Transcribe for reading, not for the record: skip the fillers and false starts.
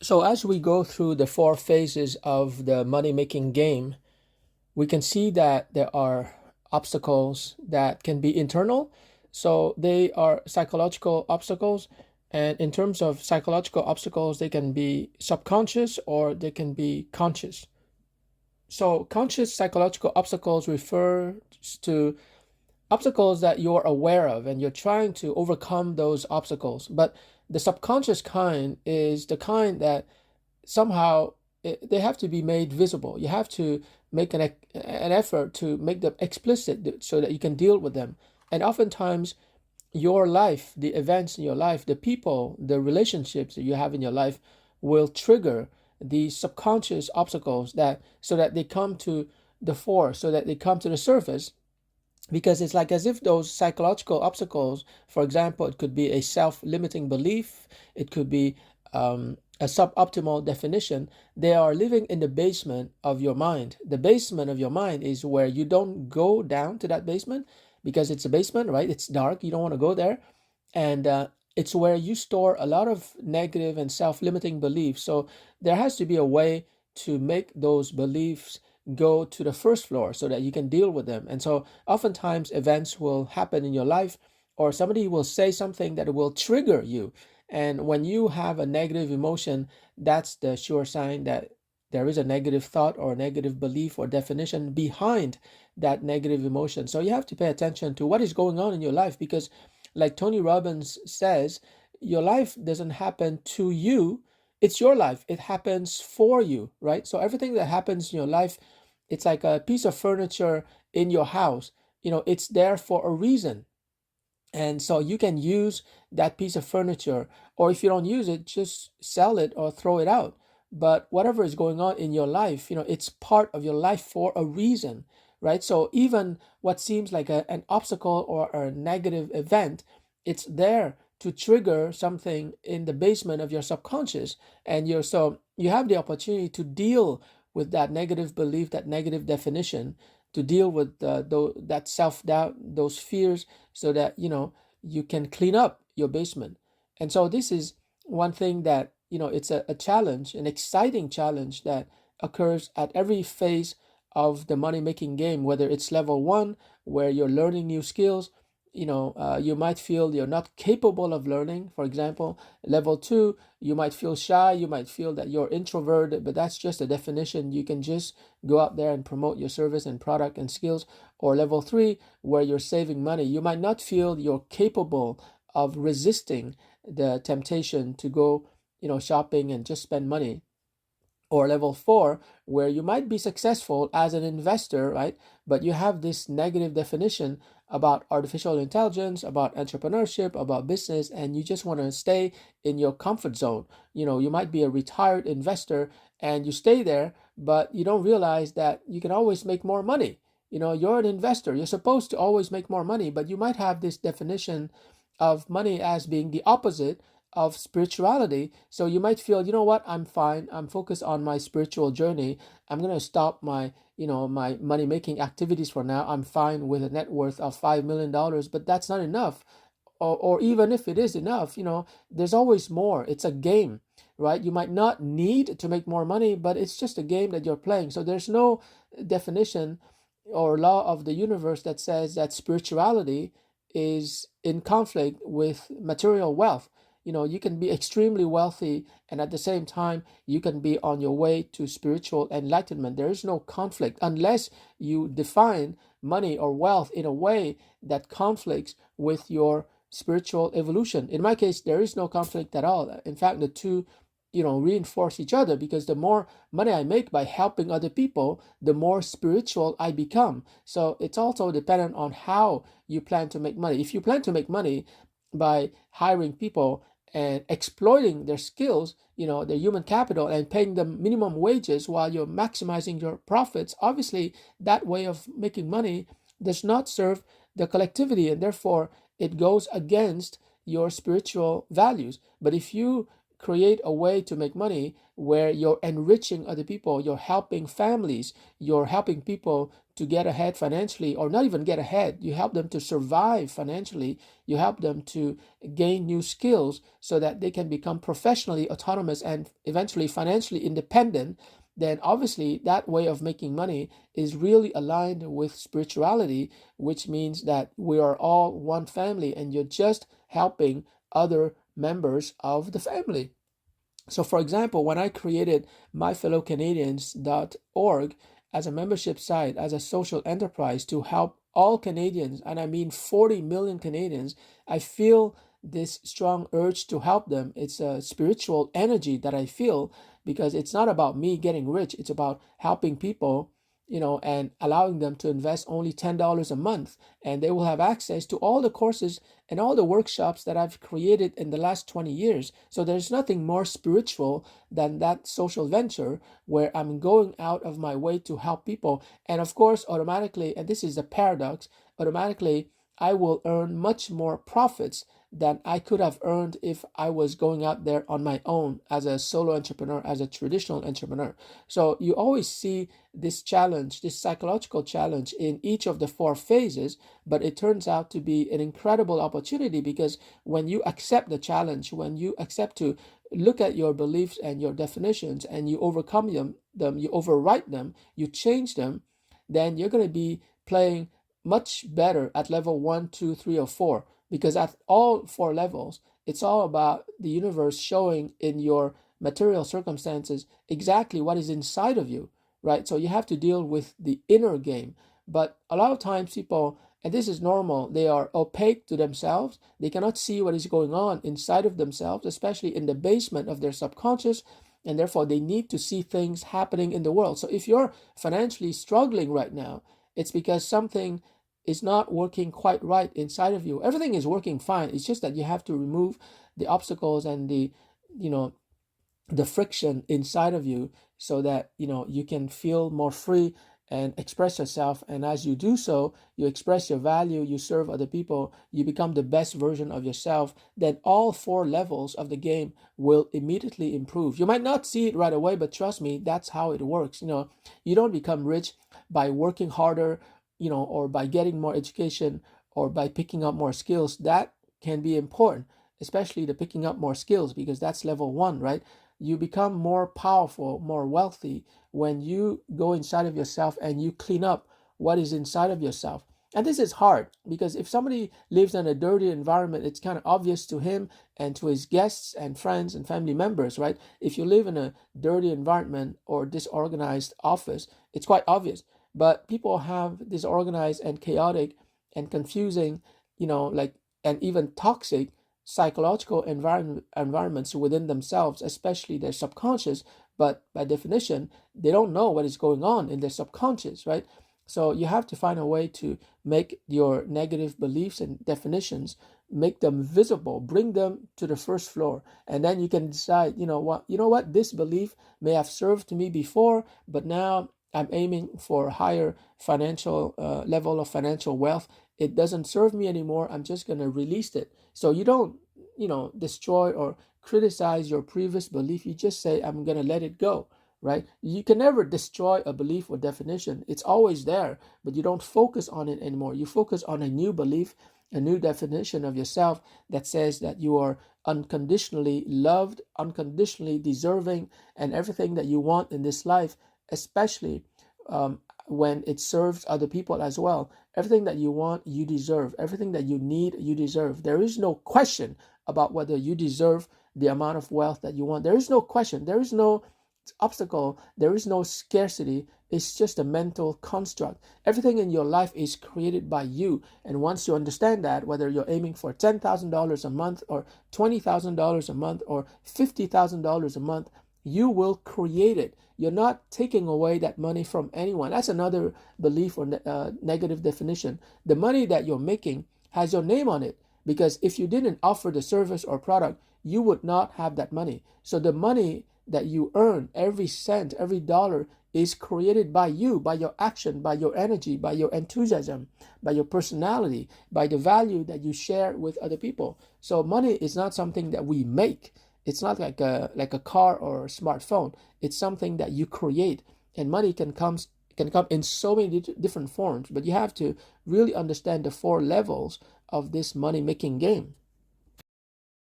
So as we go through the four phases of the money-making game, we can see that there are obstacles that can be internal. So they are psychological obstacles. And in terms of psychological obstacles, they can be subconscious or they can be conscious. So conscious psychological obstacles refer to obstacles that you're aware of and you're trying to overcome those obstacles. But the subconscious kind is the kind that somehow they have to be made visible. You have to make an effort to make them explicit so that you can deal with them. And oftentimes, your life, the events in your life, the people, the relationships that you have in your life will trigger these subconscious obstacles that so that they come to the fore, so that they come to the surface, because it's like as if those psychological obstacles, for example, it could be a self-limiting belief, it could be a suboptimal definition. They are living in the basement of your mind. The basement of your mind is where you don't go down to that basement because it's a basement, right? It's dark, you don't want to go there. And it's where you store a lot of negative and self-limiting beliefs. So there has to be a way to make those beliefs go to the first floor so that you can deal with them. And so oftentimes events will happen in your life, or somebody will say something that will trigger you. And when you have a negative emotion, that's the sure sign that there is a negative thought or a negative belief or definition behind that negative emotion. So you have to pay attention to what is going on in your life, because like Tony Robbins says, your life doesn't happen to you, it's your life. It happens for you, right? So everything that happens in your life, it's like a piece of furniture in your house. It's there for a reason. And so you can use that piece of furniture, or if you don't use it, just sell it or throw it out. But whatever is going on in your life, it's part of your life for a reason, right? So even what seems like an obstacle or a negative event, it's there to trigger something in the basement of your subconscious. And you have the opportunity to deal with that negative belief, that negative definition, to deal with that self-doubt, those fears, so that you can clean up your basement. And so this is one thing that it's a challenge, an exciting challenge that occurs at every phase of the money making game, whether it's level one where you're learning new skills. You might feel you're not capable of learning. For example, level two, you might feel shy, you might feel that you're introverted, but that's just a definition. You can just go out there and promote your service and product and skills. Or level three, where you're saving money, you might not feel you're capable of resisting the temptation to go shopping and just spend money. Or level four, where you might be successful as an investor, right? But you have this negative definition about artificial intelligence, about entrepreneurship, about business, and you just want to stay in your comfort zone. You might be a retired investor and you stay there, but you don't realize that you can always make more money. You're an investor, you're supposed to always make more money, but you might have this definition of money as being the opposite of spirituality. So you might feel, you know what, I'm fine. I'm focused on my spiritual journey. I'm going to stop my money making activities for now. I'm fine with a net worth of $5 million, but that's not enough. Or even if it is enough, there's always more. It's a game, right? You might not need to make more money, but it's just a game that you're playing. So there's no definition or law of the universe that says that spirituality is in conflict with material wealth. You can be extremely wealthy and at the same time you can be on your way to spiritual enlightenment. There is no conflict unless you define money or wealth in a way that conflicts with your spiritual evolution. In my case, there is no conflict at all. In fact, the two reinforce each other, because the more money I make by helping other people, the more spiritual I become. So it's also dependent on how you plan to make money. If you plan to make money by hiring people and exploiting their skills, their human capital, and paying them minimum wages while you're maximizing your profits, obviously that way of making money does not serve the collectivity, and therefore it goes against your spiritual values. But if you create a way to make money where you're enriching other people, you're helping families, you're helping people to get ahead financially, or not even get ahead. You help them to survive financially. You help them to gain new skills so that they can become professionally autonomous and eventually financially independent. Then obviously that way of making money is really aligned with spirituality, which means that we are all one family and you're just helping other members of the family. So, for example, when I created myfellowcanadians.org as a membership site, as a social enterprise to help all Canadians, and I mean 40 million Canadians, I feel this strong urge to help them. It's a spiritual energy that I feel, because it's not about me getting rich, it's about helping people, and allowing them to invest only $10 a month, and they will have access to all the courses and all the workshops that I've created in the last 20 years. So there's nothing more spiritual than that social venture where I'm going out of my way to help people. And of course, automatically, and this is a paradox, automatically I will earn much more profits than I could have earned if I was going out there on my own as a solo entrepreneur, as a traditional entrepreneur. So you always see this challenge, this psychological challenge in each of the four phases, but it turns out to be an incredible opportunity, because when you accept the challenge, when you accept to look at your beliefs and your definitions and you overcome them, you overwrite them, you change them, then you're going to be playing much better at level 1, 2, 3, or 4, because at all four levels, it's all about the universe showing in your material circumstances exactly what is inside of you, right? So you have to deal with the inner game. But a lot of times people, and this is normal, they are opaque to themselves. They cannot see what is going on inside of themselves, especially in the basement of their subconscious, and therefore they need to see things happening in the world. So if you're financially struggling right now, it's because something is not working quite right inside of you. Everything is working fine. It's just that you have to remove the obstacles and you know, the friction inside of you, so that you can feel more free and express yourself. And as you do so, you express your value, you serve other people, you become the best version of yourself. Then all four levels of the game will immediately improve. You might not see it right away, but trust me, that's how it works. You don't become rich by working harder, or by getting more education, or by picking up more skills. That can be important, especially the picking up more skills, because that's level 1, right? You become more powerful, more wealthy when you go inside of yourself and you clean up what is inside of yourself. And this is hard, because if somebody lives in a dirty environment, it's kind of obvious to him and to his guests and friends and family members, right? If you live in a dirty environment or disorganized office, it's quite obvious. But people have disorganized and chaotic and confusing, like, and even toxic psychological environments within themselves, especially their subconscious. But by definition, they don't know what is going on in their subconscious, right? So you have to find a way to make your negative beliefs and definitions, make them visible, bring them to the first floor, and then you can decide, what, this belief may have served me before, but now I'm aiming for a higher financial level of financial wealth. It doesn't serve me anymore. I'm just going to release it. So you don't, destroy or criticize your previous belief. You just say, I'm going to let it go, right? You can never destroy a belief or definition. It's always there, but you don't focus on it anymore. You focus on a new belief, a new definition of yourself that says that you are unconditionally loved, unconditionally deserving, and everything that you want in this life, especially when it serves other people as well. Everything that you want, you deserve. Everything that you need, you deserve. There is no question about whether you deserve the amount of wealth that you want. There is no question. There is no obstacle. There is no scarcity. It's just a mental construct. Everything in your life is created by you. And once you understand that, whether you're aiming for $10,000 a month or $20,000 a month or $50,000 a month, you will create it. You're not taking away that money from anyone. That's another belief or negative definition. The money that you're making has your name on it, because if you didn't offer the service or product, you would not have that money. So the money that you earn, every cent, every dollar, is created by you, by your action, by your energy, by your enthusiasm, by your personality, by the value that you share with other people. So money is not something that we make. It's not like a car or a smartphone. It's something that you create, and money can come It can come in so many different forms, but you have to really understand the four levels of this money making game.